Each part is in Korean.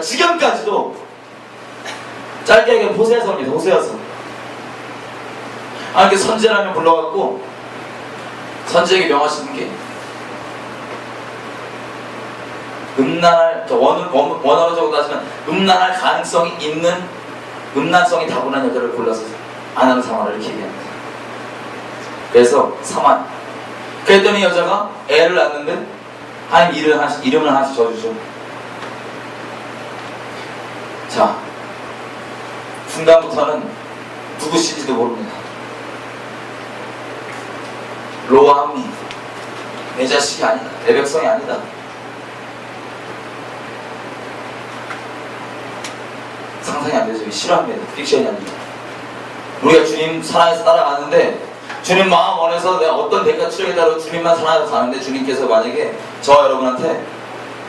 지금까지도 짧게 얘기하면 호세아서입니다. 호세아서. 이렇게 선지자라면 불러갖고 선지자에게 명하시는 게 음란할, 원어적으로 따지면 음란할 가능성이 있는 음란성이 다분한 여자를 골라서 안 하는 상황을 이렇게 얘기합니다. 그래서 사만. 그랬더니 여자가 애를 낳는데 하나님 이름을 하나씩 져주죠. 자, 중간부터는 누구신지도 모릅니다. 로아함이 내 자식이 아니다, 내 백성이 아니다. 상상이 안 되죠. 싫어합니다. 픽션이 아닙니다. 우리가 주님 사랑해서 따라가는데 주님 마음 원해서 내가 어떤 대가 치르겠다고 주님만 사랑해서 가는데 주님께서 만약에 저 여러분한테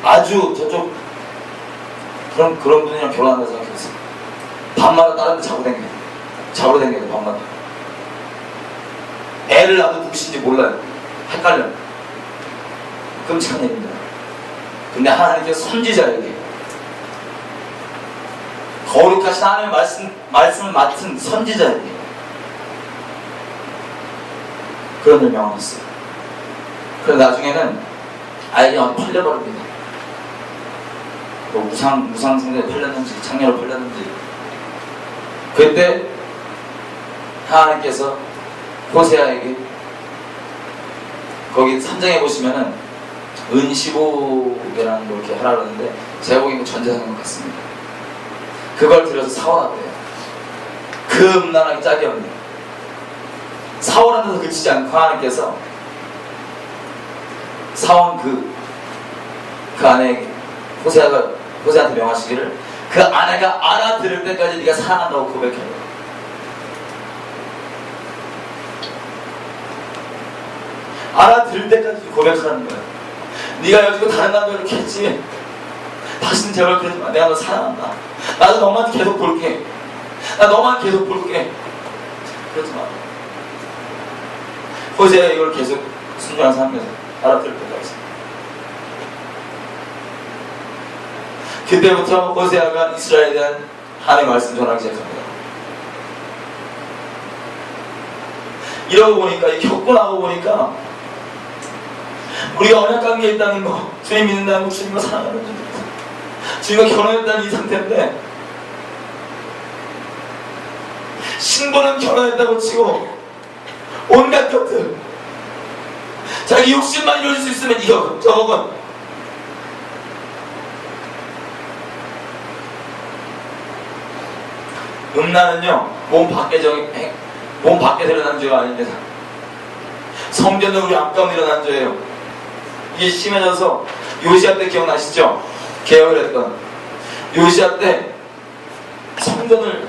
아주 저쪽 그런 분이랑 결혼한다고 생각했어요. 밤마다 다른 데 잡으러 다녀요. 밤마다. 애를 낳아도 누구신지 몰라요. 헷갈려요. 끔찍한 일입니다. 근데 하나님께서 선지자에게 거룩하신 하나님의 말씀을 맡은 선지자에게 그런 일 명하셨어요. 그래서 나중에는 아이가 팔려버립니다. 뭐 우상숭배에 팔렸는지 창녀로 팔렸는지. 그때 하나님께서 호세아에게 거기 3장에 보시면은 은 15개라는 걸 이렇게 하라 그러는데 제가 보기엔 전자상금 같습니다. 그걸 들여서 사원한대요. 그 음란하기 짝이 없네. 사원한 데서 그치지 않고 하나님께서 사원 그 아내에게 호세한테 명하시기를 그 아내가 알아들을 때까지 네가 사랑한다고 고백해요. 알아들을 때까지 고백하는 거야. 네가 여지고 다른 남자를 이렇게 했지. 다시는 제발 그러지 마. 내가 너 사랑한다. 나도 너만 계속 볼게. 나 너만 계속 볼게. 그러지 마. 호세가 이걸 계속 순종해서 하면서 알아들을 때까지. 그때부터 호세아가 이스라엘에 대한 하나님의 말씀 전하기 시작합니다. 이러고 보니까, 겪고 나고 보니까 우리가 언약관계에 있다는 거, 주님 믿는다는 거, 주님과 사랑하는 거, 주님과 결혼했다는 이 상태인데 신부는 결혼했다고 치고 온갖 것들 자기 욕심만 이룰 수 있으면 이거 저건 음란은요 몸 밖에 드러나는 죄가 아닙니다. 성전은 우리 안가운데 일어난 죄예요. 이게 심해져서 요시야 때 기억나시죠? 개혁을 했던 요시야 때 성전을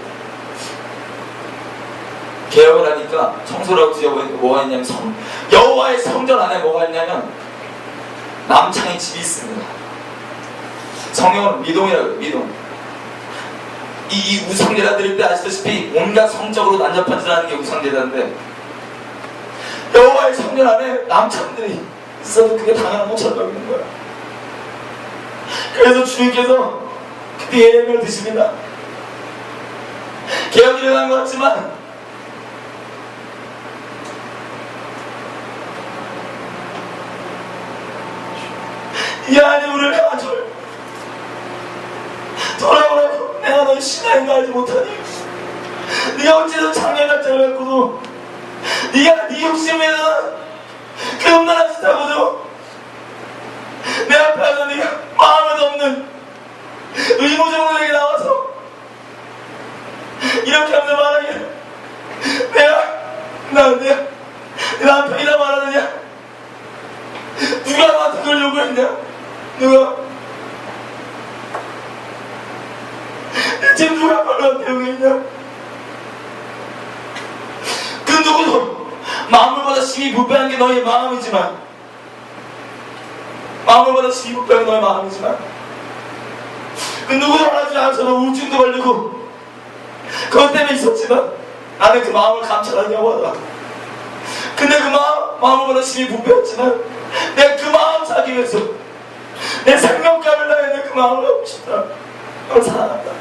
개혁을 하니까 청소를 하고 뒤져보니까 뭐가 있냐면 여호와의 성전 안에 뭐가 있냐면 남창의 집이 있습니다. 성경은 미동이라고 해요. 미동. 이 우상제사 드릴 때 아시다시피 온갖 성적으로 난잡한 짓을 하는 게 우상제사인데 여호와의 성전 안에 남창들이 있어도 그게 당연한 것처럼 여기는 거야. 그래서 주님께서 그때 예레미야를 드십니다. 개혁이 일어난 것 같지만 이 하나님을 내가줘요. 돌아오라고. 내가 너의 신앙인 거 알지 못하니 네가 어째서 장례날짜를 갖고도 네가 네 욕심에는 그 음란한 짓 하고도 내 앞에 와서 네가 마음에도 없는 의무적으로 나와서 이렇게 하면서 말하기를 내 남편이라 말하느냐? 누가 나한테 그걸 요구했냐? 누가? 지금 누가 나한테 요구했냐? 그 누구도 마음을보다 심히 부패한 게 너의 마음이지만 마음을보다 심히 부패한 게 너의 마음이지만 그 누구도 말하지 않아서 우울증도 걸리고 그것 때문에 있었지만 나는 그 마음을 감찰하려고 하다. 근데 그 마음보다 심히 부패했지만 내가 그 마음 사기 위해서 내 생명감을 다해 내 그 마음을 하고 싶다. 널 사랑한다.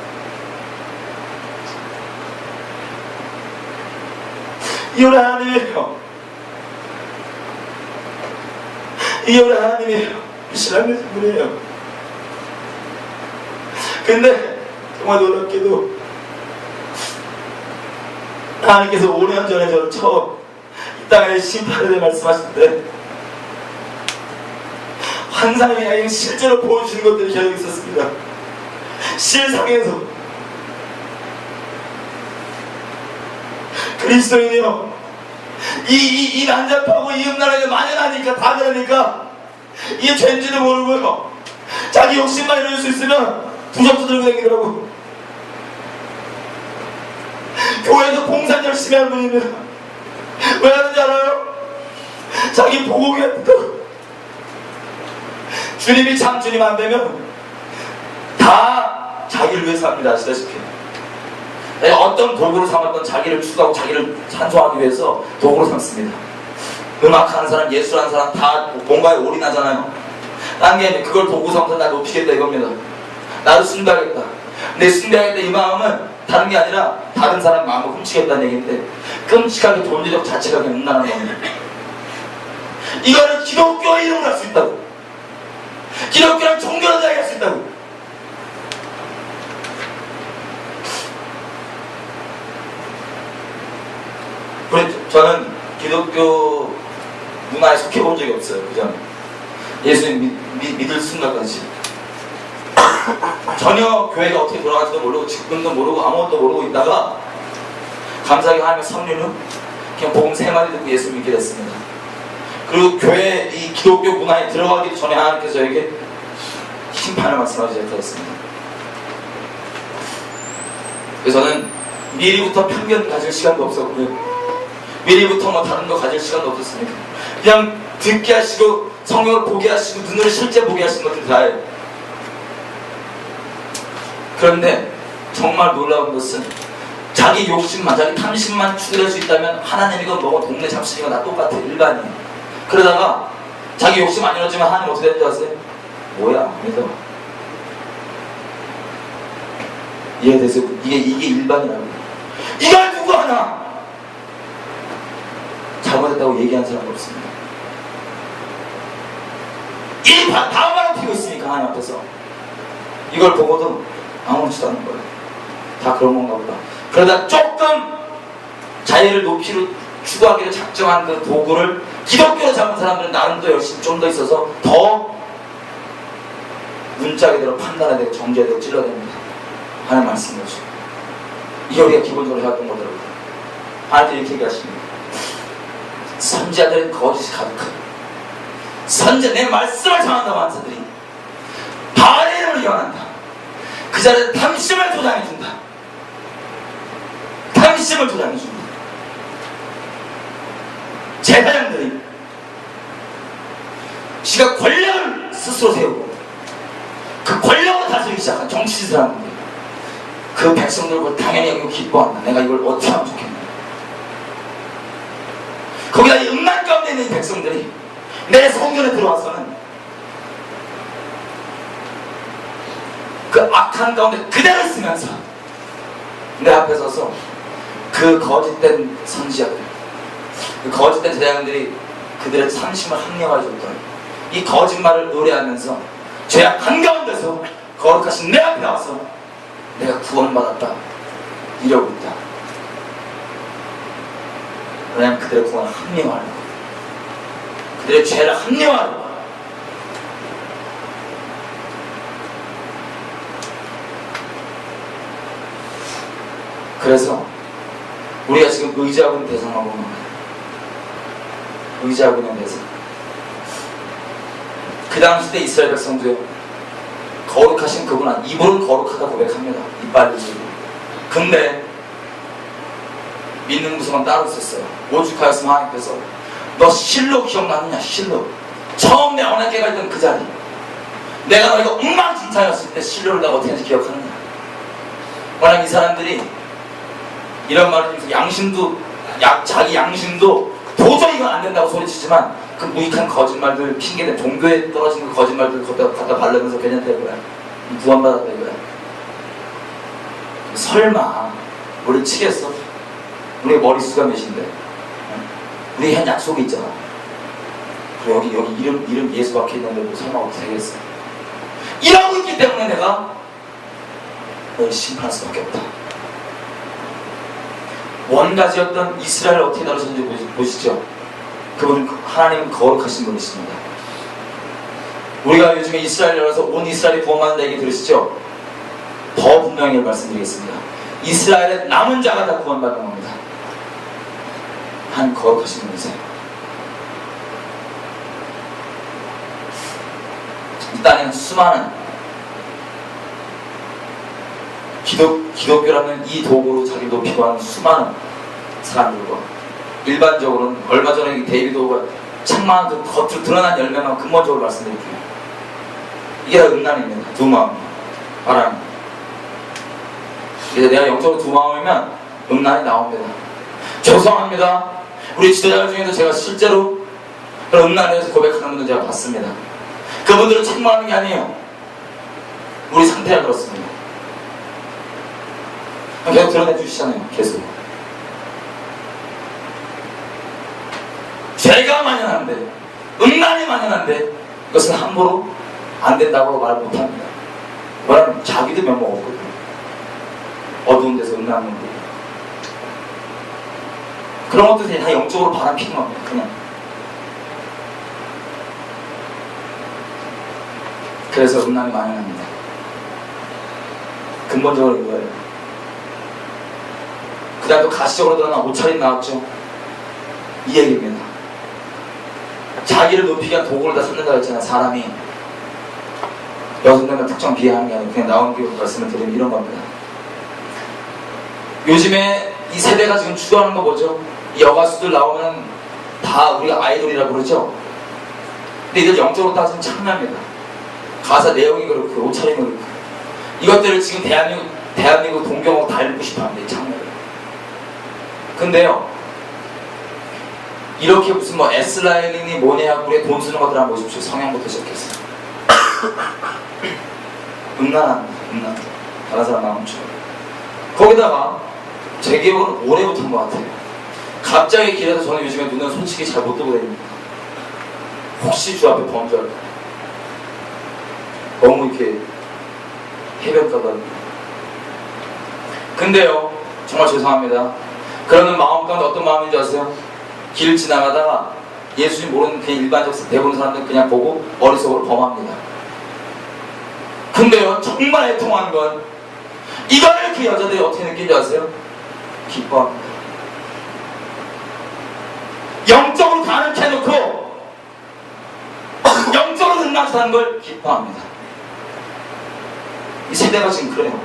이 우리 하나님이에요. 이 우리 하나님이에요. 신앙의 분이에요. 근데 정말 놀랍게도 하나님께서 5년 전에 저를 처음 이 땅에 심판에 대해 말씀하실 때 환상이 아닌 실제로 보여주는 것들이 계속 있었습니다. 실상에서 그리스도인이요, 이 난잡하고 이 음란하게 만연하니까 다 그러니까 이게 죄인지도 모르고요, 자기 욕심만 이룰 수 있으면 부적도 들고 다니더라고. 교회에서 봉사 열심히 하는 분입니다. 왜 하는지 알아요? 자기 보고기 했다고. 주님이 참 주님 안 되면 다 자기를 위해서 합니다. 아시다시피 어떤 도구로 삼았던 자기를 추구하고 자기를 찬송하기 위해서 도구로 삼습니다. 음악하는 사람, 예술하는 사람 다 뭔가에 올인하잖아요. 딴 게 그걸 도구 삼아서 나 높이겠다 이겁니다. 나를 숭배하겠다. 내 숭배하겠다 이 마음은 다른 게 아니라 다른 사람 마음을 훔치겠다는 얘기인데, 끔찍하게 존재적 자체가 그냥 음란한 겁니다. 이거는 기독교의 이름으로 할 수 있다고. 기독교는 종교로 할 수 있다고. 저는 기독교 문화에 속해 본 적이 없어요. 그전 예수님 믿을 순간까지 전혀 교회가 어떻게 돌아가지도 모르고 직분도 모르고 아무것도 모르고 있다가 감사하게 하나님의 섭리는 그냥 복음 3마디 듣고 예수 믿게 됐습니다. 그리고 교회 이 기독교 문화에 들어가기 전에 하나님께서 저에게 심판을 말씀하시기 시작하셨습니다. 그래서 저는 미리부터 편견 가질 시간도 없었고요, 미리부터 뭐 다른 거 가질 시간도 없었습니다. 그냥 듣게 하시고 성경을 보게 하시고 눈으로 실제 보게 하시는 것들 다예요. 그런데 정말 놀라운 것은 자기 욕심만, 자기 탐심만 추구할 수 있다면 하나님이건 뭐건 동네 잡신이건 다 똑같아, 일반인. 그러다가 자기 욕심 안 이루어지면 하나님 어떻게 되는지 아세요? 뭐야? 그래서 이해되세요? 이게 일반이라고. 이걸 누구 하나 잘못했다고 얘기한 사람이 없습니다. 이 다음만 피고 있으니까 하나님 앞에서 이걸 보고도 아무렇지도 않은 거예요. 다 그런 건가 보다. 그러다 조금 자유를 높이로 추구하기를 작정한 그 도구를 기독교로 잡은 사람들은 나름 더 열심히 좀 더 있어서 더 문짝이 되고 판단해야 되고 정죄해야 되고 찔러야 됩니다. 하나님 말씀이죠. 이게 우리가 기본적으로 해왔던 거더라고요. 하나님도 이렇게 얘기하십니다. 선지자들은 거짓이 가득하다. 선지자, 내 말씀을 전한다고 하는 자들이 바알의 이름을 기원한다. 그 자리에 탐심을 조장해준다. 탐심을 조장해준다. 제사장들이 지가 권력을 스스로 세우고 그 권력을 다스리기 시작한 정치짓을 하는 거예요. 그 백성들을 당연히 여기고 기뻐한다. 내가 이걸 어떻게 하면 좋겠냐. 거기다 이 음란 가운데 있는 이 백성들이 내 성전에 들어와서는 그 악한 가운데 그대로 있으면서 내 앞에 서서 그 거짓된 선지자들, 그 거짓된 제자들이 그들의 상심을 합리화해 줬더니 이 거짓말을 의뢰하면서 죄악 한가운데서 거룩하신 내 앞에 와서 내가 구원받았다 이러고 있다. 왜냐하면 그들의 구원을 합리화하는 거예요. 그들의 죄를 합리화하는 거예요. 그래서 우리가 지금 의지하고 있는 대상하고 있는 거예요. 의지하고 있는 대상. 그 당시 때 이스라엘 백성도요, 거룩하신 그분 안, 입으로는 거룩하다 고백합니다. 이빨을 지고. 근데 믿는 구성은 따로 있었어요. 오죽하였으면 하나님께서 너 실로 기억나느냐? 실로 처음 내 언약궤가 있던 그 자리, 내가 너희가 엉망진창이었을 때 실로를 내가 어떻게 하는지 기억하느냐? 왜냐면 이 사람들이 이런 말을 하면서 양심도 자기 양심도 도저히 이건 안 된다고 소리치지만 그 무익한 거짓말들, 핑계된 종교에 떨어진 그 거짓말들 갖다 바르면서 괜찮다 이거야. 구원받았다 이거야. 설마 우리 치겠어? 우리 머릿수가 몇인데? 우리 한 약속이 있잖아. 여기 이름 예수 박혀있는데 뭐 설마 어떻게 되겠어? 이러고 있기 때문에 내가 널 심판할 수밖에 없다. 원가지였던 이스라엘 어떻게 다루셨는지 보시죠. 그분은 하나님은 거룩하신 분이십니다. 우리가 요즘에 이스라엘 열어서 온 이스라엘이 구원받는다 얘기 들으시죠? 더 분명히 말씀드리겠습니다. 이스라엘의 남은 자가 다 구원받는 겁니다. 한 거룩하신 분이세요. 이 땅에는 수많은 기독교라는 이 도구로 자기를 높이고 하는 수많은 사람들과 일반적으로는 얼마 전에 데이비드 호가 창망한 그 겉으로 드러난 열매만 근본적으로 말씀드릴게요. 이게 다 음란입니다. 두 마음, 바람. 그래서 내가 영적으로 두 마음이면 음란이 나옵니다. 죄송합니다. 우리 지도자들 중에서 제가 실제로 그런 음란에 대해서 고백하는 분들 제가 봤습니다. 그분들은 책망하는 게 아니에요. 우리 상태가 그렇습니다. 계속 드러내 주시잖아요. 계속. 죄가 만연한데, 음란이 만연한데 이것은 함부로 안 된다고 말 못합니다. 왜냐하면 자기도 면목 없거든요. 어두운 데서 음란한 건데. 그런 것들이 다 영적으로 바람 피는 겁니다. 그냥. 그래서 음란이 만연합니다. 근본적으로 이거예요. 그 다음 또 가시적으로 드러난 옷차림 나왔죠. 이 얘기입니다. 자기를 높이기 위한 도구를 다 찾는다고 했잖아요. 사람이 여성들만 특정 비하하는 게 아니고 그냥 나온 기록 말씀을 드리면 이런 겁니다. 요즘에 이 세대가 지금 추구하는 거 뭐죠? 이 여가수들 나오면 다 우리가 아이돌이라고 그러죠? 근데 이들 영적으로 따지면 참나입니다. 가사 내용이 그렇고 옷차림이 그렇고 이것들을 지금 대한민국 동경하고 다 읽고 싶어합니다. 이 장면을. 근데요, 이렇게 무슨 뭐 S라인이 뭐냐 하고 우리가 돈 쓰는 것들 한번 보십시오. 성향부터 시작해서 음란합니다. 음란. 다른 사람 마음처럼. 거기다가 제 기억은 올해부터인 것 같아요. 갑자기 길에서 저는 요즘에 눈을 솔직히 잘 못 뜨고 다닙니다. 혹시 주 앞에 범죄할까? 너무 이렇게 해변가가. 근데요, 정말 죄송합니다. 그러는 마음 가운데 어떤 마음인지 아세요? 길 지나가다가 예수님 모르는 그냥 일반적 대부분 사람들은 그냥 보고 머릿속으로 범합니다. 근데요, 정말 애통한 건 이거를 그 여자들이 어떻게 느끼는지 아세요? 기뻐합니다. 영적으로 가는 해놓고 영적으로 끝나서 걸 기뻐합니다. 이 세대가 지금 그래요.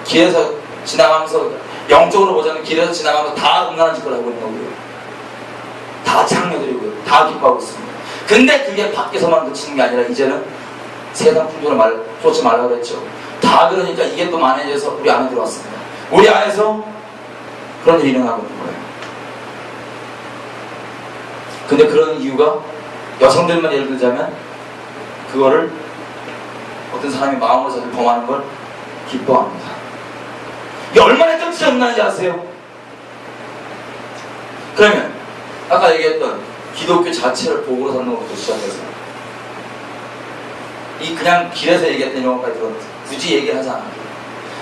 길에서 지나가면서 영적으로 보자면 길에서 지나가면서 다 음란한 짓을 하고 있는 거고요. 다 창녀들이고요. 다 기뻐하고 있습니다. 근데 그게 밖에서만 그치는 게 아니라 이제는 세상 풍조를 쫓지 말라고 했죠. 다 그러니까 이게 또 만연해져서 우리 안에 들어왔습니다. 우리 안에서 그런 일이 일어나고 있는 거예요. 근데 그런 이유가 여성들만 예를 들자면 그거를 어떤 사람이 마음으로 자기를 범하는 걸 기뻐합니다. 이게 얼마나 정치적 음란인지 아세요? 그러면 아까 얘기했던 기독교 자체를 복으로 삼는 것부터 시작해서 이 그냥 길에서 얘기했던 영화까지 굳이 얘기를 하지 않아요.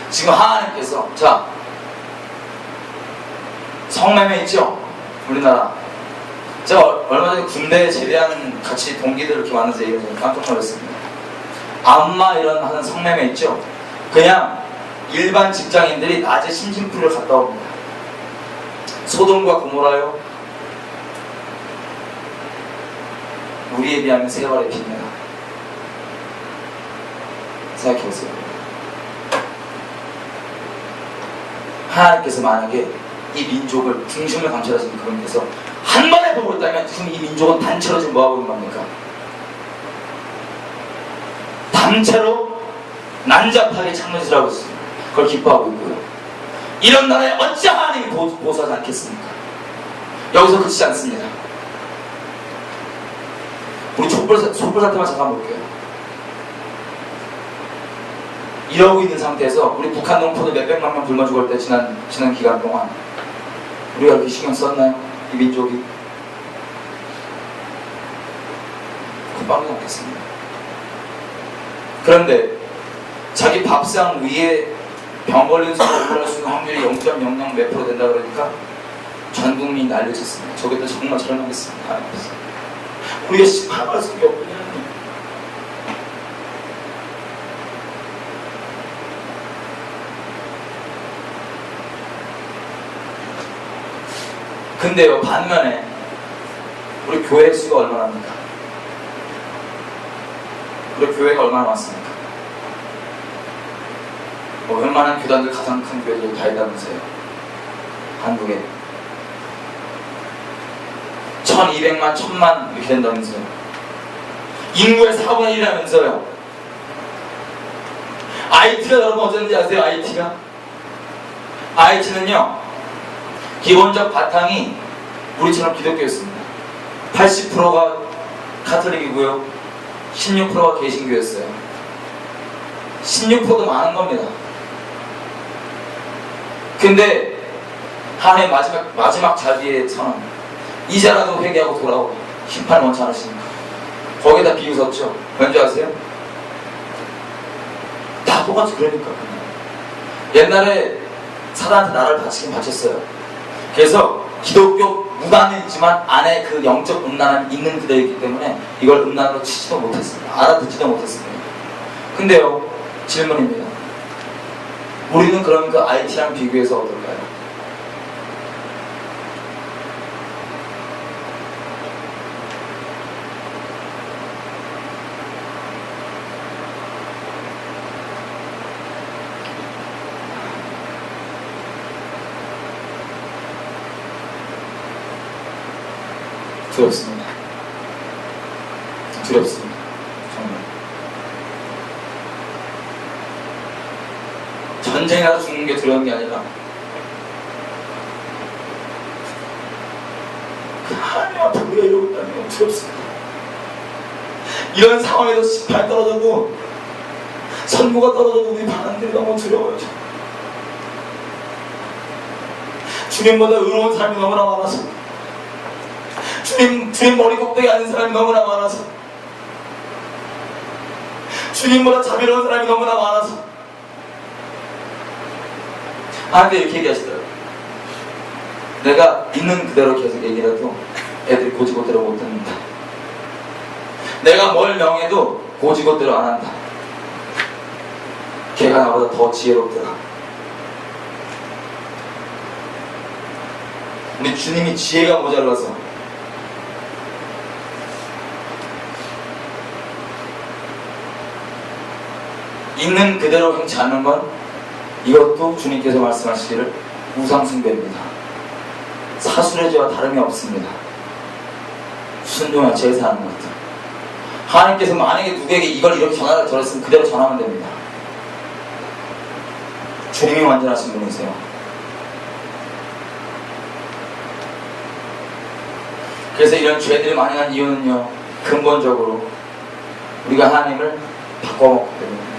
지금 하나님께서 자 성매매 있죠? 우리나라 제가 얼마 전에 군대에 제대한 같이 동기들 이렇게 만나서 얘기해서 깜짝 놀랐습니다. 안마 이런 하는 성매매 있죠? 그냥 일반 직장인들이 낮에 심심풀이를 갔다 옵니다. 소돔과 고모라요. 우리에 비하면 세 발의 피입니다. 생각해보세요. 하나님께서 만약에 이 민족을 중심을 감찰하시는 그분께서 한 번에 보고 있다면 지금 이 민족은 단체로 지금 뭐하고 있는 겁니까? 단체로 난잡하게 창조질하고 있습니다. 그걸 기뻐하고 있고요. 이런 나라에 어찌 하나님이 보수하지 않겠습니까? 여기서 그치지 않습니다. 우리 촛불 사태만 잠깐 볼게요. 이러고 있는 상태에서 우리 북한 농포들 몇백만 명 굶어 죽을 때 지난 기간 동안 우리가 그렇게 신경 썼나요? 이 민족이? 금방도 없겠습니다. 그런데 자기 밥상 위에 병 걸린 사람이 올라갈 수 있는 확률이 0.00 몇 프로 된다 그러니까 전 국민이 난리쳤습니다. 저기다 정말 절망했습니다. 우리가 시판할 수밖에 없군요. 근데요, 반면에 우리 교회 수가 얼마나 합니까? 우리 교회가 얼마나 많습니까? 웬만한 교단들 가장 큰 교회들 다 있다면서요. 한국에 1200만, 1000만 이렇게 된다면서요. 인구의 4분의 1이라면서요. IT가 여러분 어쩐지 아세요? IT는요 기본적 바탕이 우리처럼 기독교였습니다. 80%가 카톨릭이고요 16%가 개신교였어요. 16%도 많은 겁니다. 근데 하나님 마지막 자리에서는 이제라도 회개하고 돌아오고 심판을 원치 않으시니까 거기에다 비웃었죠. 왠지 아세요? 다 똑같이 그러니까. 옛날에 사단한테 나라를 바쳤어요. 그래서 기독교 무당은 있지만 안에 그 영적 음란함이 있는 그대이기 때문에 이걸 음란으로 치지도 못했습니다. 알아듣지도 못했습니다. 근데요, 질문입니다. 우리는 그럼 그 IT랑 비교해서 어떨까요? 두렵습니다. 두렵습니다. 정말. 전쟁에서 죽는 게 두려운 게 아니라 하나님 앞에 우리가 이러고 있다는 게 두렵습니다. 이런 상황에서 18 떨어져도 선고가 떨어져도 우리 반응들이 너무 두려워요. 주님보다 의로운 사람이 너무나 많아서 주님 머리 꼭대기 앉은 사람이 너무나 많아서 주님보다 자비로운 사람이 너무나 많아서 근데 이렇게 얘기하시더라고요. 내가 있는 그대로 계속 얘기해도 애들이 고지고대로 못 듣는다. 내가 뭘 명해도 고지고대로 안 한다. 걔가 나보다 더 지혜롭더라. 우리 주님이 지혜가 모자라서 있는 그대로 행치 않는 건 이것도 주님께서 말씀하시기를 우상숭배입니다. 사술의 죄와 다름이 없습니다. 순종과 제사하는 것들. 하나님께서 만약에 누구에게 이걸 이렇게 전하라 저랬으면 그대로 전하면 됩니다. 주님이 완전하신 분이세요. 그래서 이런 죄들이 많이 난 이유는요, 근본적으로 우리가 하나님을 바꿔먹기 때문입니다.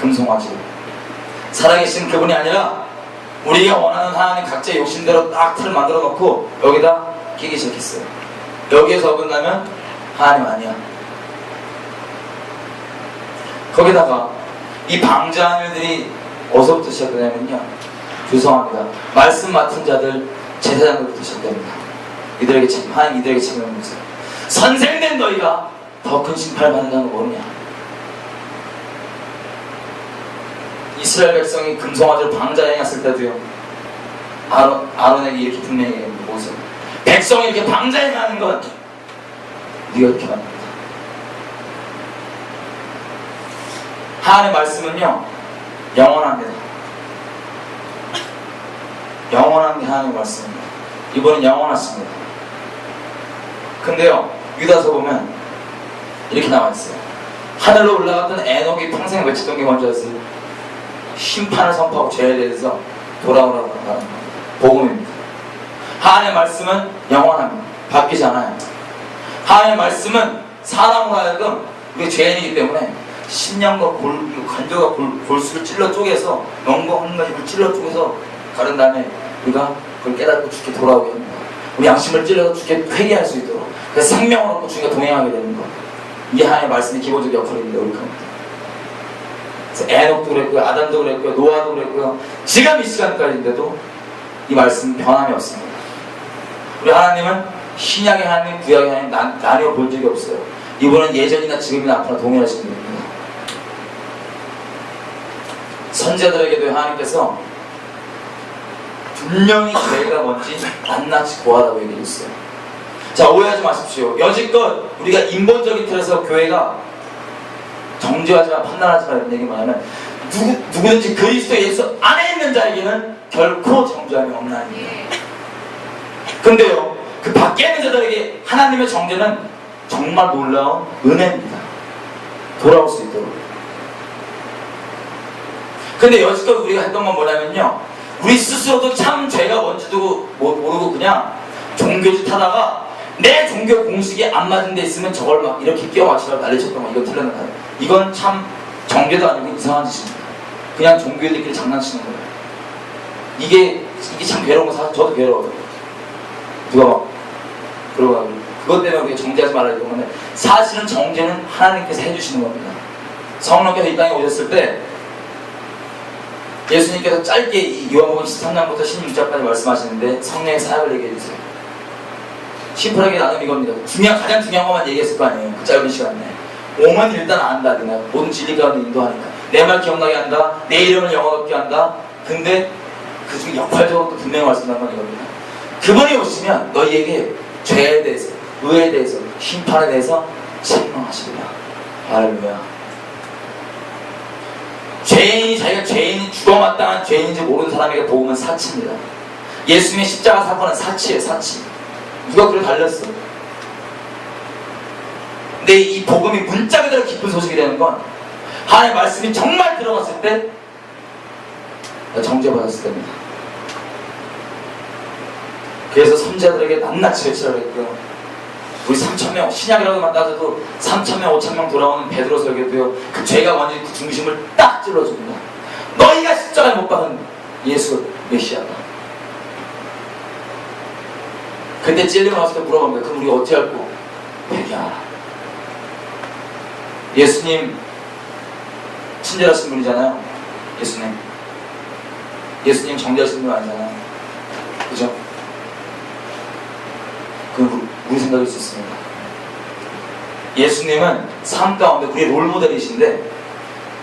금송아지로 살아계신 그분이 아니라 우리가 원하는 하나님 각자의 욕심대로 딱 틀을 만들어 놓고 여기다 끼기 시작했어요. 여기에서 어긋나면 하나님 아니야. 거기다가 이 방자한 일들이 어디서부터 시작되냐면요, 죄송합니다, 말씀 맡은 자들 제사장들부터 시작됩니다. 하나님 이들에게 책임을 묻어요. 선생된 너희가 더 큰 심판을 받는다는 거 모르냐? 이스라엘 백성이 금송아지를 방자에 행했을 때도요, 아론에게 이렇게 분명히 보세요. 백성이 이렇게 방자에 행하는 건 네가 이렇게 합니다. 하나님의 말씀은요 영원합니다. 영원한 게 하나님의 말씀입니다. 이번은 영원하십니다. 근데요, 유다서 보면 이렇게 나와있어요. 하늘로 올라갔던 에녹이 평생 외쳤던 게 뭔지 아세요? 심판을 선포하고 죄에 대해서 돌아오라고 하는 복음입니다. 하나님의 말씀은 영원합니다. 바뀌지 않아요. 하나님의 말씀은 사람으로 하여금 우리 죄인이기 때문에 신령과 관조가 골수를 찔러 쪼개서 영광 한 가지를 찔러 쪼개서 가른 다음에 우리가 그걸 깨닫고 주께 돌아오게 합니다. 우리 양심을 찔러서 주께 회개할 수 있도록 그래서 생명을 얻고 주님과 동행하게 되는 것. 이게 하나님의 말씀의 기본적 역할입니다. 우리 가운데. 그래서 에녹도 그랬고요, 아담도 그랬고요, 노아도 그랬고요. 지금 이 시간까지인데도 이 말씀은 변함이 없습니다. 우리 하나님은 신약의 하나님, 구약의 하나님 나뉘어 본 적이 없어요. 이분은 예전이나 지금이나 앞으로 동일하신 분입니다. 선지자들에게도 하나님께서 분명히 죄가 뭔지 낱낱이 고하다고 얘기했어요. 자, 오해하지 마십시오. 여지껏 우리가 인본적인 틀에서 교회가 정죄하지만 판단하지만 이런 얘기 뭐냐면 누구든지 그리스도 예수 안에 있는 자에게는 결코 정죄함이 없나니. 근데요, 그 밖에 있는 자들에게 하나님의 정죄는 정말 놀라운 은혜입니다. 돌아올 수 있도록. 근데 여지껏 우리가 했던 건 뭐냐면요, 우리 스스로도 참 죄가 뭔지도 모르고 그냥 종교짓 하다가 내 종교 공식에 안 맞은 데 있으면 저걸 막 이렇게 끼워 맞추라고 난리쳤던 거, 이거 틀렸나. 이건 참 정죄도 아니고 이상한 짓입니다. 그냥 종교인들끼리 장난치는 거예요. 이게 참 괴로운 거. 사실 저도 괴로워요. 누가 막 그러고 그것 때문에 우리가 정죄하지 말아야 되는 건데, 사실은 정죄는 하나님께서 해주시는 겁니다. 성령께서 이 땅에 오셨을 때 예수님께서 짧게 요한복음 13장부터 16장까지 말씀하시는데 성령의 사역을 얘기해 주세요. 심플하게 나누면 이겁니다. 가장 중요한 것만 얘기했을 거 아니에요. 그 짧은 시간 내에. 오면 일단 안다. 그냥 모든 진리 가운데 인도하니까. 내 말 기억나게 한다. 내 이름을 영원롭게 한다. 근데 그 중에 역할적으로 또 분명히 말씀한 건 이겁니다. 그분이 오시면 너희에게 죄에 대해서, 의에 대해서, 심판에 대해서 책망하시리라. 할렐루야. 죄인이 자기가 죽어마땅한 죄인인지 모르는 사람에게 복음은 사치입니다. 예수님의 십자가 사건은 사치예요. 사치. 누가 그래 달렸어. 근데 이 복음이 문자 그대로 깊은 소식이 되는 건 하나님의 말씀이 정말 들어갔을 때 정죄받았을 때입니다. 그래서 선지자들에게 낱낱이 외치라고 했고요. 우리 3,000명, 신약이라고만 따져도 3,000명, 5,000명 돌아오는 베드로서에게도요, 그 죄가 뭔지 그 중심을 딱 찔러줍니다. 너희가 십자가에 못 박은 예수 메시아다. 그때 찔리고 나서 물어봅니다. 그럼 우리가 어떻게 할고? 회개하라. 예수님 친절하신 분이잖아요. 예수님 정죄하신 분 아니잖아요. 그죠? 그건 우리 생각일 수 있습니다. 예수님은 삶 가운데 우리의 롤모델이신데,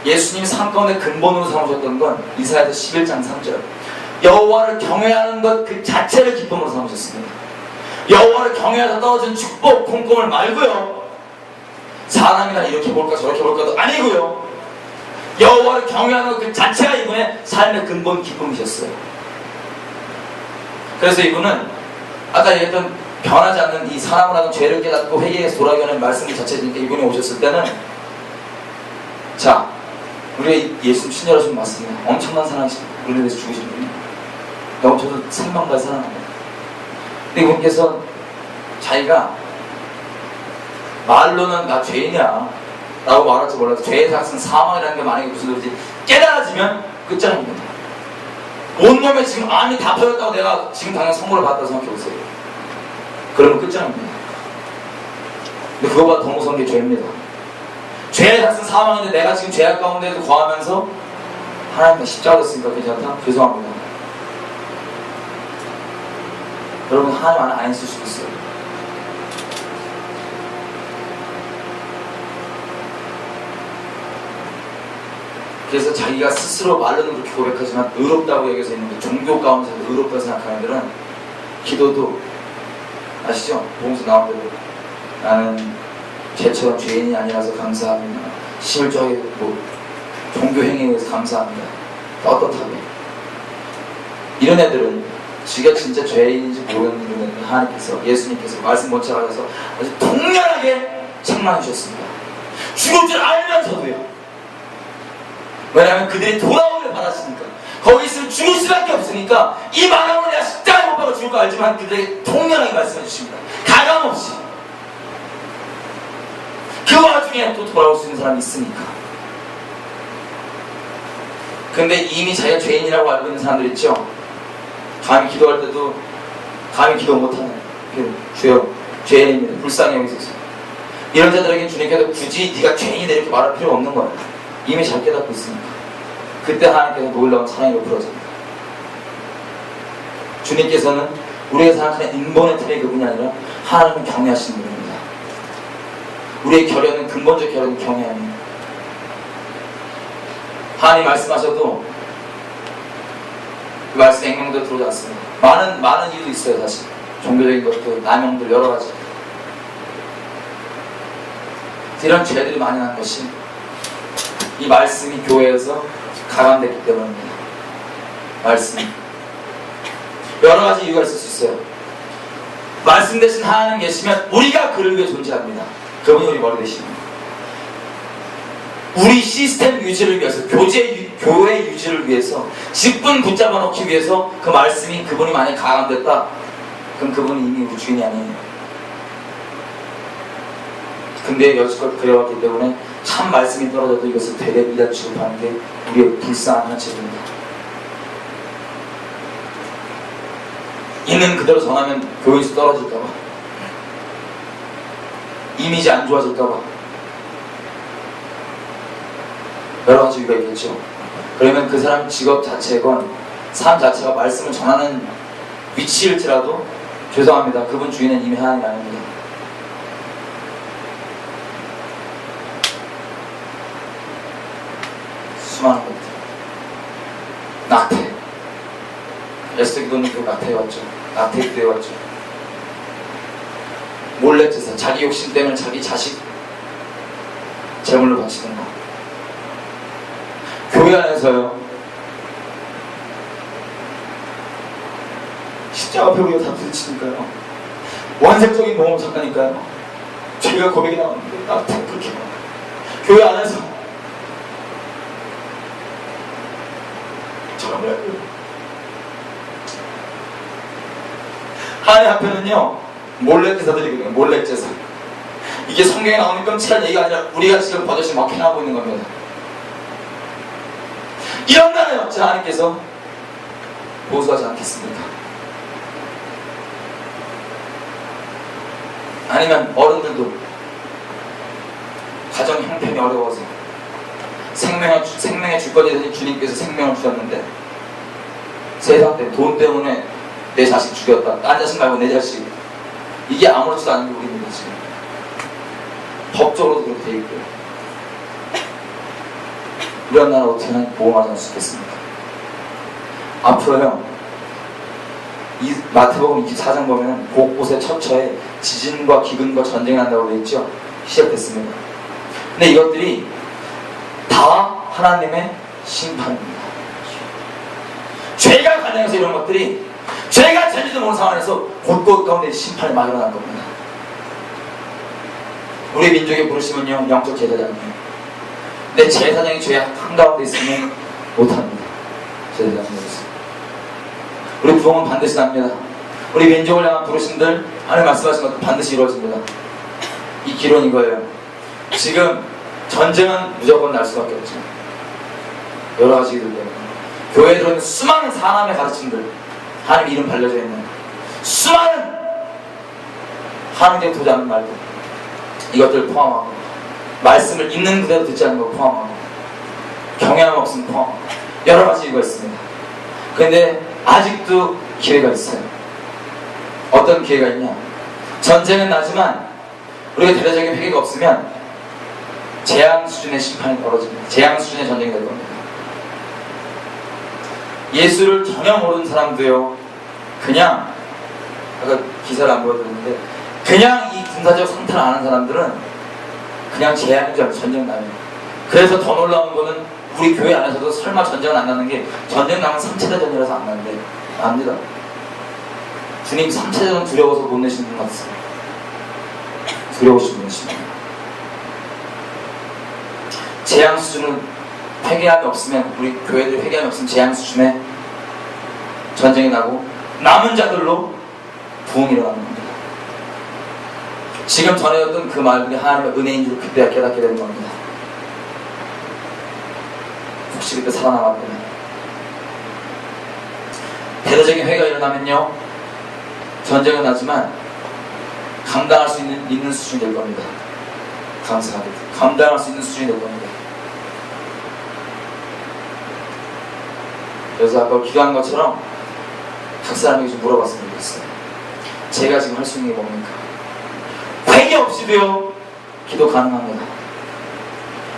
예수님이 삶 가운데 근본으로 삼으셨던 건 이사야서 11장 3절 여호와를 경외하는 것 그 자체를 기쁨으로 삼으셨습니다. 여호와를 경외하다 떨어진 축복, 공kom을 말고요, 사람이나 이렇게 볼까 저렇게 볼까도 아니고요, 여호와를 경외하는 것 그 자체가 이분의 삶의 근본 기쁨이셨어요. 그래서 이분은 아까 얘기했던 변하지 않는 이 사람을 하는 죄를 깨닫고 회개해서 돌아오게 하는 말씀 자체니까 이분이 오셨을 때는, 자, 우리가 예수님 친절하신 분 맞습니다. 엄청난 사랑이십니다. 우리를 위해서 죽으신 분이에요. 너무 저도 생명까지 사랑합니다. 근데 이분께서 자기가 말로는 나 죄인이야 라고 말할지 몰라도 죄의 삭은 사망이라는 게 만약에 무슨 소리지 깨달아지면 끝장입니다. 온몸에 지금 암이 다 퍼졌다고 내가 지금 당장 선물을 받았다고 생각해보세요. 그러면 끝장입니다. 근데 그거보다 더 무서운 게 죄입니다. 죄의 삭은 사망인데 내가 지금 죄악 가운데도 거하면서 하나님의 십자가를 했으니까 괜찮다? 죄송합니다. 여러분 하나님 안에 안 있을 수도 있어요. 그래서 자기가 스스로 말로는 그렇게 고백하지만 의롭다고 얘기해서 있는데, 종교 가운데서 의롭다고 생각하는 들은 기도도 아시죠? 복음서 나온 대로 나는 죄처럼 죄인이 아니라서 감사합니다. 실조하게 종교 행위에 대해서 감사합니다. 떳떳하게. 이런 애들은 지가 진짜 죄인인지 모르는 분은 하나님께서, 예수님께서 말씀 못 찾아가서 아주 통렬하게 책망해 주셨습니다. 죽을 줄 알면서도요. 왜냐하면 그들이 돌아오기를 바랐으니까. 거기 있으면 죽을 수밖에 없으니까 이 마음으로 내가 십자가에 못 박아 죽을 거 알지만 그들에게 통렬하게 말씀해 주십니다. 가감없이. 그 와중에 또 돌아올 수 있는 사람이 있으니까. 근데 이미 자기가 죄인이라고 알고 있는 사람들 있죠? 감히 기도할 때도 감히 기도 못하는 주여 죄인입니다. 불쌍히 여기소서. 이런 자들에게 주님께서 굳이 네가 죄인이다 이렇게 말할 필요가 없는 거예요. 이미 잘 깨닫고 있으니까. 그때 하나님께서 놀라운 사랑이 베풀어집니다. 주님께서는 우리가 생각하는 인본의 틀의 그분이 아니라 하나님을 경외하시는 분입니다. 우리의 결연은 근본적 결연은 경외함이에요. 하나님 말씀하셔도 그 말씀 액면도 들어오지 않습니다. 많은 이유도 있어요. 사실 종교적인 것도 남용들 여러 가지 이런 죄들이 많이 난 것이 이 말씀이 교회에서 가감됐기 때문입니다. 말씀이 여러 가지 이유가 있을 수 있어요. 말씀 대신 하나님 계시면 우리가 그를 위해 존재합니다. 그분이 우리 머리 되십니다. 우리 시스템 유지를 위해서 교회 유지를 위해서 직분 붙잡아 놓기 위해서 그 말씀이 그분이 만약에 가감됐다 그럼 그분은 이미 우리 주인이 아니에요. 근데 여지껏 그래왔기 때문에 참 말씀이 떨어져도 이것을 되레 믿어 취급하는 게 우리의 불쌍한 현실입니다. 있는 그대로 전하면 교회에서 떨어질까봐, 이미지 안 좋아질까봐 여러 가지 이유가 있겠죠. 그러면 그 사람 직업 자체건 삶 자체가 말씀을 전하는 위치일지라도 죄송합니다. 그분 주인은 이미 하나님이 아닙니다. 수많은 것들 낙태 에스더 기도님도 낙태해왔죠. 낙태 기도해왔죠. 몰래 제사 자기 욕심 때문에 자기 자식 제물로 바치는 거 교회 안에서요 십자가 앞에 우리가 다 부딪히니까요 원색적인 모험을 잠가니까요 죄가 고백이 나오는데 낙태 그렇게 많아요. 교회 안에서 정말 하나님 앞에는요 몰래 제사 드리거든요. 몰래 제사. 이게 성경에 나오는 끔찍한 얘기가 아니라 우리가 지금 버젓이 막 해나가고 있는 겁니다. 이런 날에 어찌 하나님께서 보수하지 않겠습니까? 아니면 어른들도 가정 형편이 어려워서 생명의 주권이 되신 주님께서 생명을 주셨는데 세상 때문에 돈 때문에 내 자식 죽였다. 딴 자식 말고 내 자식. 이게 아무렇지도 않은 게 우리입니다. 지금 법적으로도 그렇게 돼 있고요. 이런 나라 어떻게 보호하지 않을 수 있겠습니까? 앞으로요 이 마태복음 24장 보면 곳곳에 처처에 지진과 기근과 전쟁이 난다고 되어 있죠. 시작됐습니다. 근데 이것들이 다 하나님의 심판입니다. 죄가 가장해서 이런 것들이 죄가 전지도 모르는 상황에서 곳곳 가운데 심판이 막 일어날 겁니다. 우리 민족의 부르심은요 영적 제사장이에요. 근데 제사장이 죄 한가운데 있으면 못합니다. 제사장이 있습니다. 우리 부흥은 반드시 납니다. 우리 민족을 향한 부르심들 하나님 말씀하신 것도 반드시 이루어집니다. 이 기론이 이거예요. 지금 전쟁은 무조건 날 수밖에 없죠. 여러 가지 이들 때문에 교회에 들어있는 수많은 사람의 가르침들 하나님 이름 발려져 있는 수많은 하나님께 도지 않는 말들 이것들을 포함하고 말씀을 있는 그대로 듣지 않는 걸 포함하고 경외함 없음 포함하고 여러 가지 이유가 있습니다. 그런데 아직도 기회가 있어요. 어떤 기회가 있냐? 전쟁은 나지만 우리가 대대적인 회개가 없으면 재앙 수준의 심판이 벌어집니다. 재앙 수준의 전쟁이 될 겁니다. 예수를 전혀 모르는 사람도요 그냥 아까 기사를 안 보여드렸는데 그냥 이 군사적 상태를 아는 사람들은 그냥 재앙인 줄 알고 전쟁 나요. 그래서 더 놀라운 거는 우리 교회 안에서도 설마 전쟁은 안 나는 게 전쟁 나면 3차대전이라서 안 나는데 압니다. 주님 3차대전 두려워서 못 내시는 분 같습니다. 두려우신 분이십니다. 재앙 수준은 회개함이 없으면 우리 교회들이 회개함이 없으면 재앙 수준의 전쟁이 나고 남은 자들로 부흥이 일어나는 겁니다. 지금 전해졌던 그 말들이 하나님의 은혜인 줄 그때 깨닫게 되는 겁니다. 혹시 그때 살아남았다면 국제적인 회의가 일어나면요, 전쟁은 나지만 감당할 수 있는 수준이 될 겁니다. 감사하게 감당할 수 있는 수준이 될 겁니다. 그래서 아까 기도한 것처럼 각 사람에게 좀 물어봤으면 좋겠어요. 제가 지금 할 수 있는 게 뭡니까? 회개 없이도요 기도 가능합니다.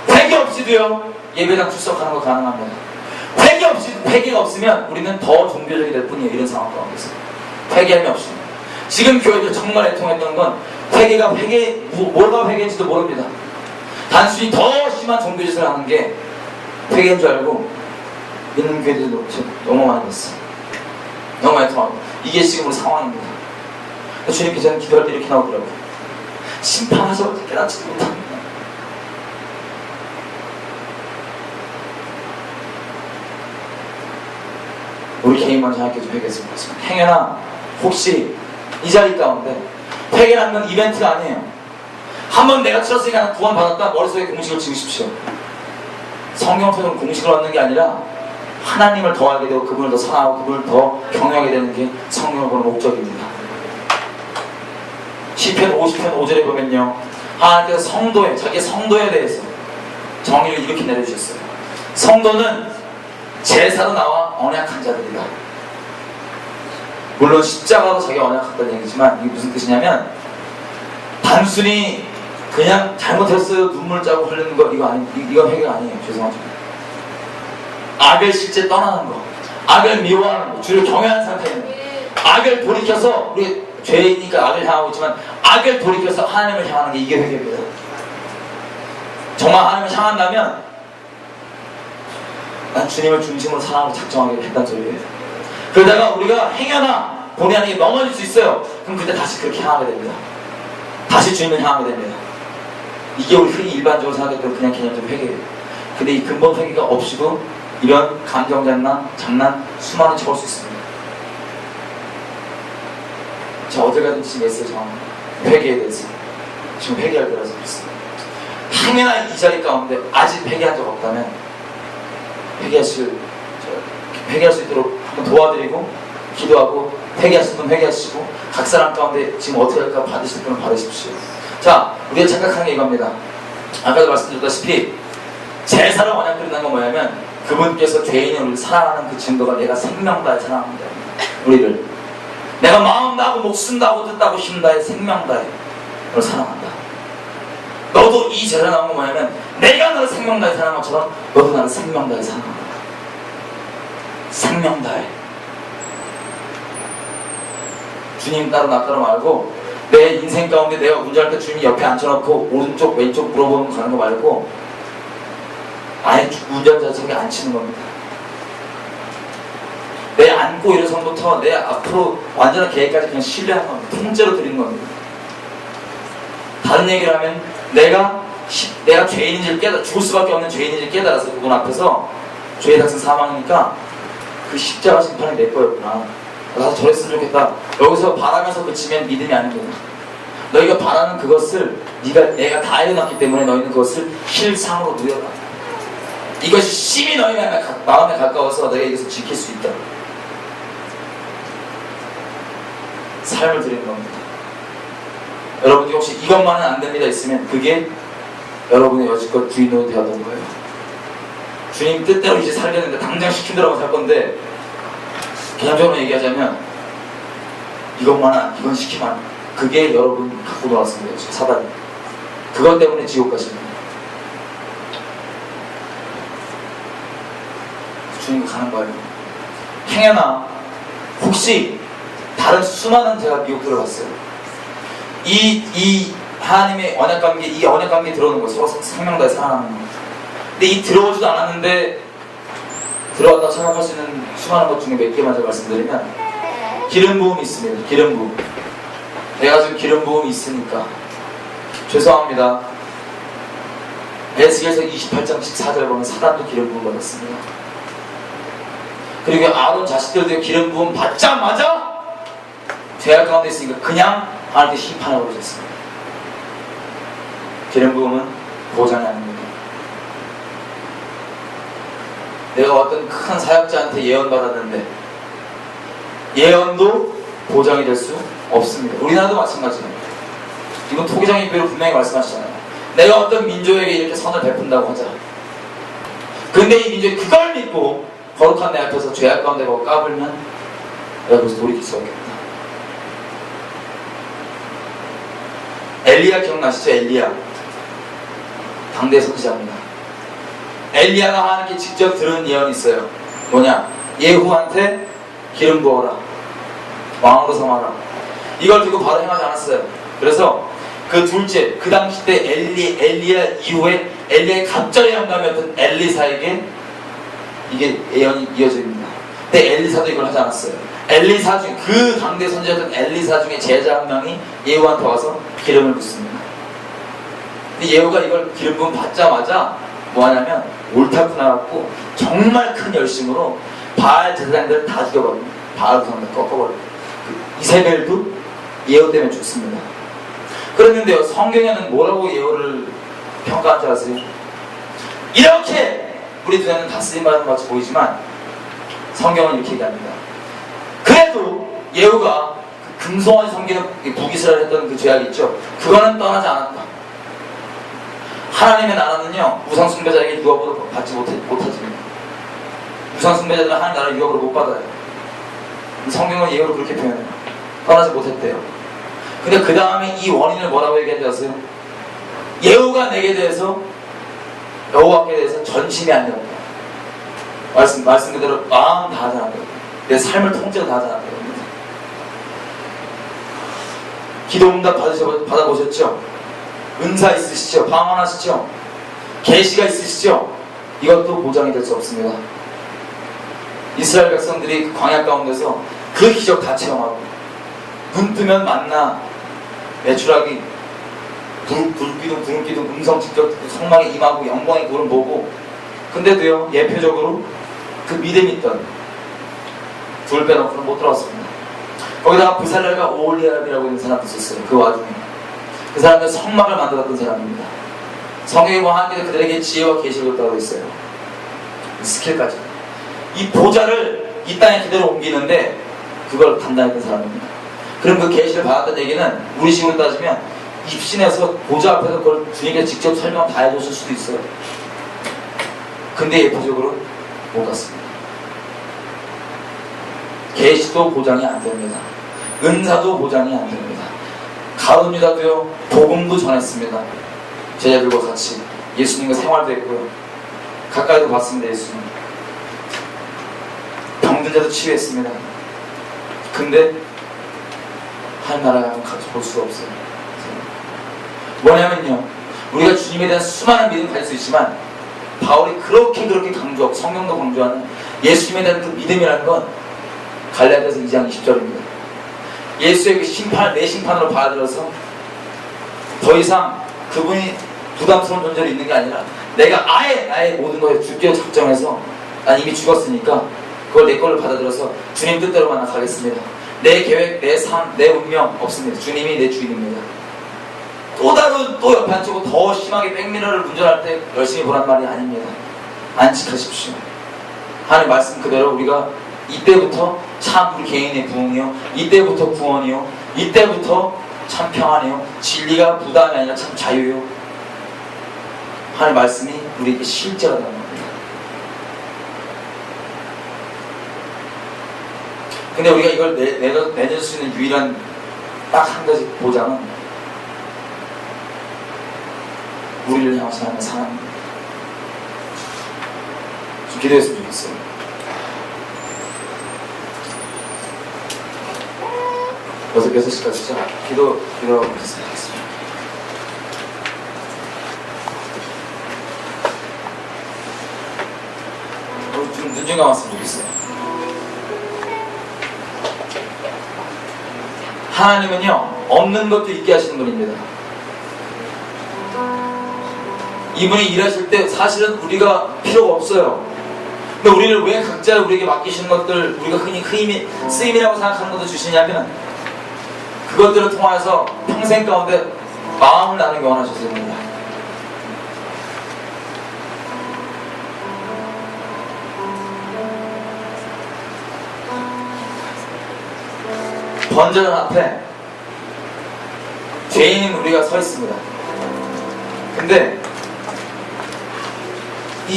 회개 없이도요 예배당 출석하는 거 가능합니다. 회개가 없으면 우리는 더 종교적이 될 뿐이에요. 이런 상황 가운데서 회개함이 없습니다. 지금 교회들 정말 애통했던 건 뭐가 회개인지도 모릅니다. 단순히 더 심한 종교짓을 하는 게 회개인 줄 알고 있는 교회들도 너무 많이 있어요. 너무 많이 통하고 이게 지금 우리 상황입니다. 주님께서는 기도할 때 이렇게 나오더라고요. 심판하셔도 깨닫지 못합니다. 우리 개인 먼저 하나님께 좀 회개했으면 좋겠습니다. 행여나 혹시 이 자리 가운데 회개라는 건 이벤트가 아니에요. 한번 내가 치렀으니까 구원 받았다 머릿속에 공식을 지으십시오. 성경 통해서 공식을 얻는 게 아니라 하나님을 더 알게 되고 그분을 더 사랑하고 그분을 더 경외하게 되는 게 성경을 보는 목적입니다. 시편 50편 5절에 보면요, 하나님께서 자기 성도에 대해서 정의를 이렇게 내려주셨어요. 성도는 제사로 나와 언약한 자들이다. 물론 십자가로 자기가 언약했다는 얘기지만 이게 무슨 뜻이냐면 단순히 그냥 잘못했어요 눈물 자국 흘리는 거 이건 회개가 아니에요. 죄송하죠. 악을 실제 떠나는 거, 악을 미워하는 거, 주를 경외하는 상태입니다. 악을 돌이켜서 우리 죄이니까 악을 향하고 있지만 악을 돌이켜서 하나님을 향하는 게 이게 회개입니다. 정말 하나님을 향한다면 난 주님을 중심으로 사랑하고 작정하기로 했단 소리예요. 그러다가 우리가 행여나 본의 아니게 넘어질 수 있어요. 그럼 그때 다시 그렇게 향하게 됩니다. 다시 주님을 향하게 됩니다. 이게 우리 흔히 일반적으로 생각했던 그냥 개념적 회개예요. 근데 이 근본 회개가 없이도 이런 감정 장난 수많은 적을 수 있습니다. 자, 어딜 가든지 메시지 회개에 대해서 지금 회개할 때라서 그렇습니다. 행여나 이 자리 가운데 아직 회개한 적 없다면 회개할 수 있도록 한번 도와드리고 기도하고 회개할 수 있는 회개하시고 각 사람 가운데 지금 어떻게 할까 받으실 분은 받으십시오. 자, 우리가 착각하는 게 이겁니다. 아까도 말씀드렸다시피 제사를 언약드린다는 건 뭐냐면 그분께서 죄인이 우리를 사랑하는 그 증거가 내가 생명 다해 사랑합니다. 우리를 내가 마음 다하고 목숨 다하고 뜻 다하고 힘 다해 생명 다해 너를 사랑한다. 너도 이 제사 나온 건 뭐냐면 내가 너를 생명 다해 사랑한 것처럼 너도 나를 생명 다해 사랑한다. 생명 다해. 주님 따로 나 따로 말고 내 인생 가운데 내가 운전할 때 주님이 옆에 앉혀놓고 오른쪽 왼쪽 물어보는 거 가는 거 말고 아예 운전자 자석에 앉히는 겁니다. 내 앉고 일어선부터 내 앞으로 완전한 계획까지 그냥 신뢰하는 겁니다. 통째로 드리는 겁니다. 다른 얘기를 하면 내가 죄인인지를 죽을 수밖에 없는 죄인인지를 깨달아서 그분 앞에서 죄의 닥친 사망이니까 그 십자가 심판이 내 거였구나. 나도 저랬으면 좋겠다. 여기서 바라면서 그치면 믿음이 아닙니다. 너희가 바라는 그것을 내가 다 해놨기 때문에 너희는 그것을 실상으로 누려라. 이것이 심히 너희 마음에 가까워서 너희가 이것을 지킬 수 있다. 삶을 드리는 겁니다. 여러분이 혹시 이것만은 안 됩니다 있으면 그게 여러분의 여지껏 주인으로 되었던 거예요. 주님 뜻대로 이제 살겠는데 당장 시킨 대로만 살 건데 개념적으로 얘기하자면 이건 시키면 안 돼. 그게 여러분 갖고 놀았습니다. 사단이. 그것 때문에 지옥 가십니다. 주님 가는 거예요. 행여나 혹시 다른 수많은 제가 미국 들어갔어요. 이 하나님의 언약관계, 이 언약관계에 들어오는 거 서로 생명 다해 사랑하는 거. 근데 이 들어오지도 않았는데 들어왔다고 생각할 수 있는 수많은 것 중에 몇 개만 제가 말씀드리면 기름 부음이 있습니다. 기름 부음. 내가 지금 기름 부음이 있으니까 죄송합니다. 에스겔서 28장 14절에 보면 사단도 기름 부음 받았습니다. 그리고 아론 자식들도 기름 부음 받자마자 죄악 가운데 있으니까 그냥 하나님께 심판하고 그러셨습니다. 기름 부음은 보장이 아닙니다. 내가 어떤 큰 사역자한테 예언받았는데 예언도 보장이 될 수 없습니다. 우리나라도 마찬가지예요. 이건 토기장 입회로 분명히 말씀하시잖아요. 내가 어떤 민족에게 이렇게 선을 베푼다고 하자. 근데 이 민족이 그걸 믿고 거룩한 내 앞에서 죄악 가운데 가고 까불면 내가 그것을 돌이킬 수 없겠다. 엘리야 기억나시죠? 엘리야 당대 선지자입니다. 엘리야가 하나님께 직접 들은 예언이 있어요. 뭐냐? 예후한테 기름 부어라, 왕으로 삼아라. 이걸 두고 바로 행하지 않았어요. 그래서 그 둘째, 그 당시 때 엘리야 이후에 엘리야의 갑절의 영감이었던 엘리사에게 이게 예언이 이어집니다. 근데 엘리사도 이걸 하지 않았어요. 엘리사 중, 그 당대 선지자였던 엘리사 중에 제자 한 명이 예후한테 와서 기름을 붓습니다. 근데 예후가 이걸 기름 부음 받자마자 뭐 하냐면 옳다고 나왔고 정말 큰 열심으로 바알 제사장들을 다 죽여버립니다. 바알 우상을 꺾어버립니다. 그 이세벨도 예후 때문에 죽습니다. 그랬는데요, 성경에는 뭐라고 예후를 평가한 줄 아세요? 이렇게 우리 눈에는 다스림받은 것 같이 보이지만 성경은 이렇게 얘기합니다. 그래도 예후가 그 금송아지 섬기는 북이스라엘 했던 그 죄악이 있죠. 그거는 떠나지 않았다. 하나님의 나라는요, 우상숭배자에게 유업으로 받지 못하지. 우상숭배자들은 하나님 나라 유업으로 못 받아요. 성경은 예후를 그렇게 표현해요. 떠나지 못했대요. 근데 그 다음에 이 원인을 뭐라고 얘기하지 아세요? 예후가 내게 대해서, 여호와께 대해서 전심이 안 되었다. 말씀 그대로 마음 다 하지 않았다. 내 삶을 통째로 다 하지 않았다. 기도 응답 받아보셨죠? 은사 있으시죠? 방언하시죠? 계시가 있으시죠? 이것도 보장이 될 수 없습니다. 이스라엘 백성들이 그 광야 가운데서 그 기적 다 체험하고 눈 뜨면 만나, 메추라기, 불기둥, 구름기둥, 음성 직접 성막에 임하고 영광의 구름 보고, 근데도요, 예표적으로 그 믿음 있던 둘 빼놓고는 못 들어왔습니다. 거기다가 부살렐과 오홀리압이라고 있는 사람도 있었어요. 그 와중에 그 사람은 성막을 만들었던 사람입니다. 성경에 보면 하나님께서 그들에게 지혜와 계시를 줬다고 있어요. 스킬까지. 이 보좌를 이 땅에 그대로 옮기는데 그걸 담당했던 사람입니다. 그럼 그 계시를 받았던 얘기는 우리 식으로 따지면 입신해서 보좌 앞에서 그걸 주님께 직접 설명 다 해줬을 수도 있어요. 근데 예표적으로 못 갔습니다. 계시도 보장이 안 됩니다. 은사도 보장이 안 됩니다. 가룟 유다도요, 복음도 전했습니다. 제자들과 같이 예수님과 생활도 했고요. 가까이도 봤습니다. 예수님 병든 자도 치유했습니다. 근데 한 나라랑 같이 볼 수가 없어요. 뭐냐면요, 우리가 주님에 대한 수많은 믿음을 가질 수 있지만 바울이 그렇게 강조하고 성경도 강조하는 예수님에 대한 그 믿음이라는 건 갈라디아서 2장 20절입니다. 예수의 그 심판, 내 심판으로 받아들여서 더 이상 그분이 부담스러운 존재로 있는 게 아니라 내가 아예 나의 모든 것에 죽기로 작정해서 난 이미 죽었으니까 그걸 내 걸로 받아들여서 주님 뜻대로만 가겠습니다. 내 계획, 내 삶, 내 운명 없습니다. 주님이 내 주인입니다. 또 다른 또 옆에 앉히고 더 심하게 백미러를 운전할 때 열심히 보란 말이 아닙니다. 안식하십시오. 하나님 말씀 그대로 우리가 이때부터 참 우리 개인의 부흥이요, 이때부터 구원이요, 이때부터 참 평안이요, 진리가 부담이 아니라 참 자유요, 하나님 말씀이 우리에게 실제가 되는 겁니다. 근데 우리가 이걸 내줄 수 있는 유일한 딱 한 가지 보장은 우리를 향하신 하나님의 사랑입니다. 좀 기도했으면 좋겠어요. 벌써 6시까지죠? 기도하고 하겠습니다. 좀 눈 좀 감았으면 좋겠어요. 하나님은요, 없는 것도 있게 하시는 분입니다. 이분이 일하실 때 사실은 우리가 필요가 없어요. 근데 우리를 왜 각자 우리에게 맡기시는 것들, 우리가 흔히 쓰임이라고 생각하는 것도 주시냐면 그것들을 통해서 평생 가운데 마음을 나누기 원하셨습니다. 번제단 앞에 죄인인 우리가 서 있습니다. 근데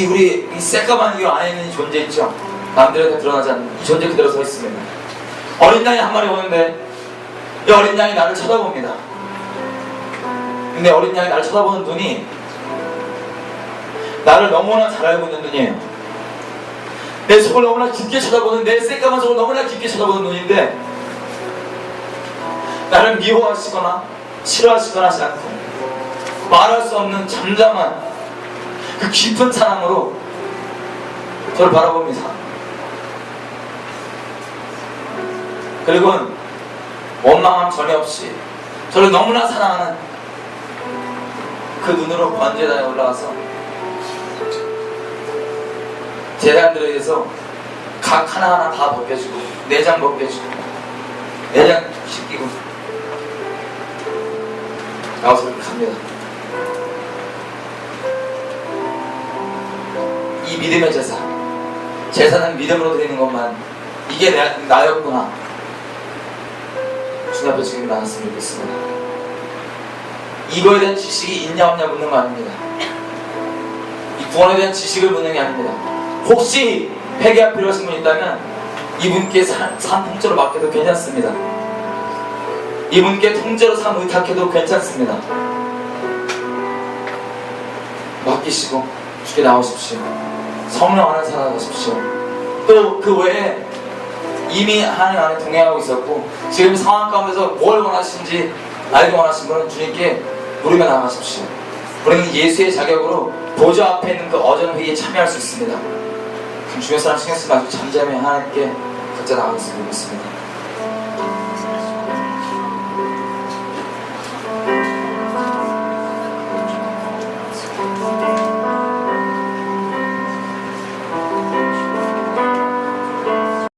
우리 새까만 이 안에 있는 이 존재 있죠? 남들한테 드러나지 않는 이 존재 그대로 서 있습니다. 어린 양이 한 마리 오는데 이 어린 양이 나를 쳐다봅니다. 근데 어린 양이 나를 쳐다보는 눈이 나를 너무나 잘 알고 있는 눈이에요. 내 속을 너무나 깊게 쳐다보는, 내 새까만 속을 너무나 깊게 쳐다보는 눈인데 나를 미워하시거나 싫어하시거나 하지 않고 말할 수 없는 잠잠한 그 깊은 사랑으로 저를 바라봅니다. 그리고 원망함 전혀 없이 저를 너무나 사랑하는 그 눈으로 번제단에 올라와서 제단들에게서 각 하나하나 다 벗겨주고 내장 벗겨주고 내장 씻기고 나와서 이렇게 갑니다. 이 믿음의 제사, 제사는 믿음으로 드리는 것만, 이게 나였구나 주님 앞에 지금 나눴으면 좋겠습니다. 이거에 대한 지식이 있냐 없냐 묻는 거 아닙니다. 이 구원에 대한 지식을 묻는 게 아닙니다. 혹시 회개가 필요하신 분 있다면 이분께 산 통째로 맡겨도 괜찮습니다. 이분께 통째로 삶 의탁해도 괜찮습니다. 맡기시고 주께 나오십시오. 성령 안에 살아가십시오. 또 그 외에 이미 하나님 안에 동행하고 있었고 지금 상황 가운데서 뭘 원하시는지 알기 원하신 분은 주님께 물으며 나가십시오. 우리는 예수의 자격으로 보좌 앞에 있는 그 어전 회의에 참여할 수 있습니다. 그럼 주변 사람 신경 쓰지 마시고 잠잠히 하나님께 각자 나가겠습니다.